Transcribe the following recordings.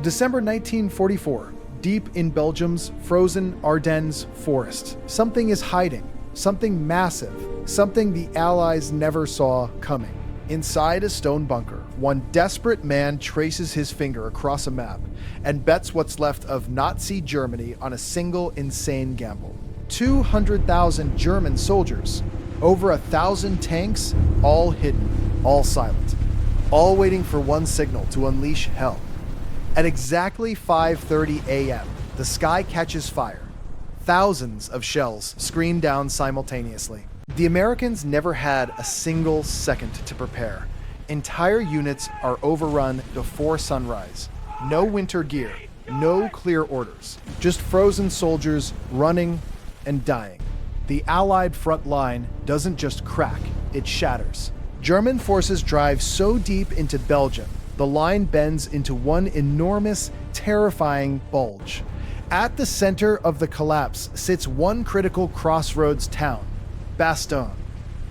December 1944, deep in Belgium's frozen Ardennes Forest, something is hiding, something massive, something the Allies never saw coming. Inside a stone bunker, one desperate man traces his finger across a map and bets what's left of Nazi Germany on a single insane gamble. 200,000 German soldiers, over 1,000 tanks, all hidden, all silent, all waiting for one signal to unleash hell. At exactly 5:30 a.m., the sky catches fire. Thousands of shells scream down simultaneously. The Americans never had a single second to prepare. Entire units are overrun before sunrise. No winter gear, no clear orders, just frozen soldiers running and dying. The Allied front line doesn't just crack, it shatters. German forces drive so deep into Belgium, the line bends into one enormous, terrifying bulge. At the center of the collapse sits one critical crossroads town, Bastogne.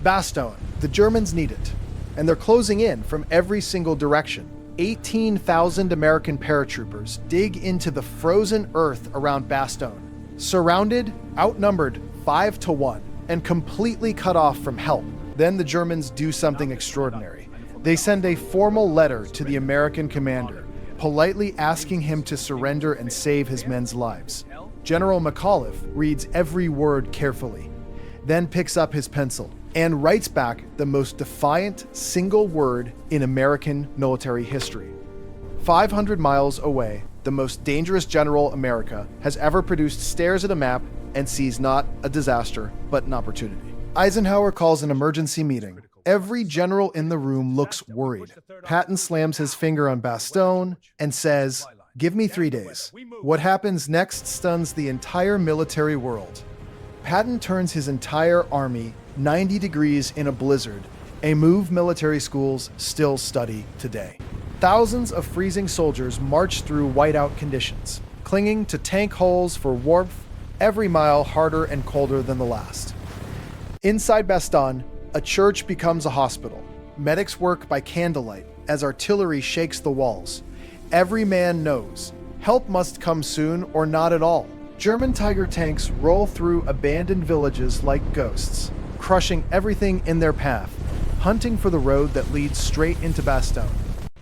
Bastogne, the Germans need it, and they're closing in from every single direction. 18,000 American paratroopers dig into the frozen earth around Bastogne, surrounded, outnumbered 5-1, and completely cut off from help. Then the Germans do something extraordinary. They send a formal letter to the American commander, politely asking him to surrender and save his men's lives. General McAuliffe reads every word carefully, then picks up his pencil and writes back the most defiant single word in American military history. 500 miles away, the most dangerous general America has ever produced stares at a map and sees not a disaster, but an opportunity. Eisenhower calls an emergency meeting. Every general in the room looks worried. Patton slams his finger on Bastogne and says, "Give me 3 days." What happens next stuns the entire military world. Patton turns his entire army 90 degrees in a blizzard, a move military schools still study today. Thousands of freezing soldiers march through whiteout conditions, clinging to tank holes for warmth, every mile harder and colder than the last. Inside Bastogne, a church becomes a hospital. Medics work by candlelight as artillery shakes the walls. Every man knows, help must come soon or not at all. German Tiger tanks roll through abandoned villages like ghosts, crushing everything in their path, hunting for the road that leads straight into Bastogne.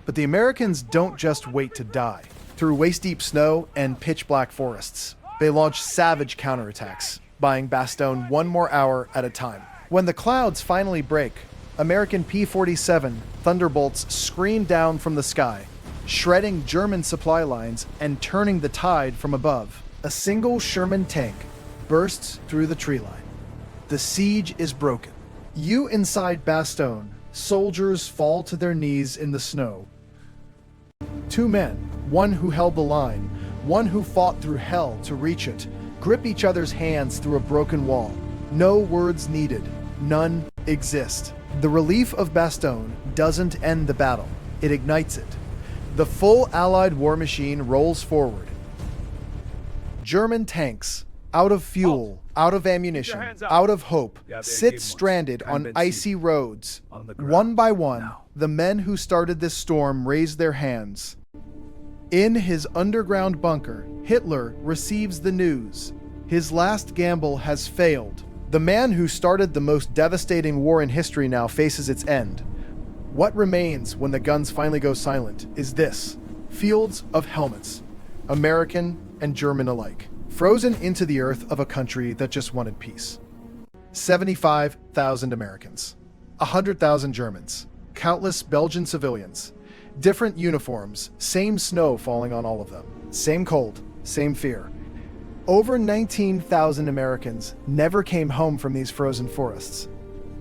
But the Americans don't just wait to die. Through waist-deep snow and pitch-black forests, they launch savage counterattacks, buying Bastogne one more hour at a time. When the clouds finally break, American P-47 Thunderbolts scream down from the sky, shredding German supply lines and turning the tide from above. A single Sherman tank bursts through the tree line. The siege is broken. You inside Bastogne, soldiers fall to their knees in the snow. 2 men, one who held the line, one who fought through hell to reach it, grip each other's hands through a broken wall. No words needed. None exist. The relief of Bastogne doesn't end the battle. It ignites it. The full Allied war machine rolls forward. German tanks, out of fuel, out of ammunition, out of hope, sit stranded on icy roads. One by one, the men who started this storm raise their hands. In his underground bunker, Hitler receives the news. His last gamble has failed. The man who started the most devastating war in history now faces its end. What remains when the guns finally go silent is this: fields of helmets, American and German alike, frozen into the earth of a country that just wanted peace. 75,000 Americans, 100,000 Germans, countless Belgian civilians, different uniforms, same snow falling on all of them, same cold, same fear. Over 19,000 Americans never came home from these frozen forests.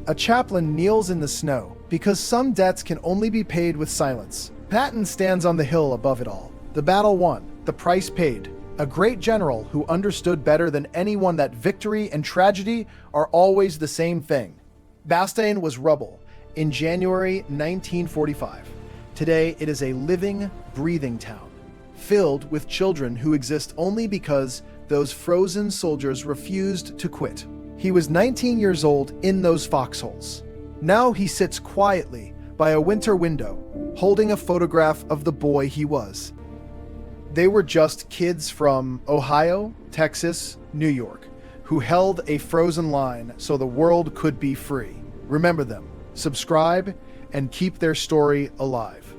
A chaplain kneels in the snow because some debts can only be paid with silence. Patton stands on the hill above it all. The battle won, the price paid. A great general who understood better than anyone that victory and tragedy are always the same thing. Bastogne was rubble in January 1945. Today, it is a living, breathing town, filled with children who exist only because those frozen soldiers refused to quit. He was 19 years old in those foxholes. Now he sits quietly by a winter window, holding a photograph of the boy he was. They were just kids from Ohio, Texas, New York, who held a frozen line so the world could be free. Remember them, subscribe, and keep their story alive.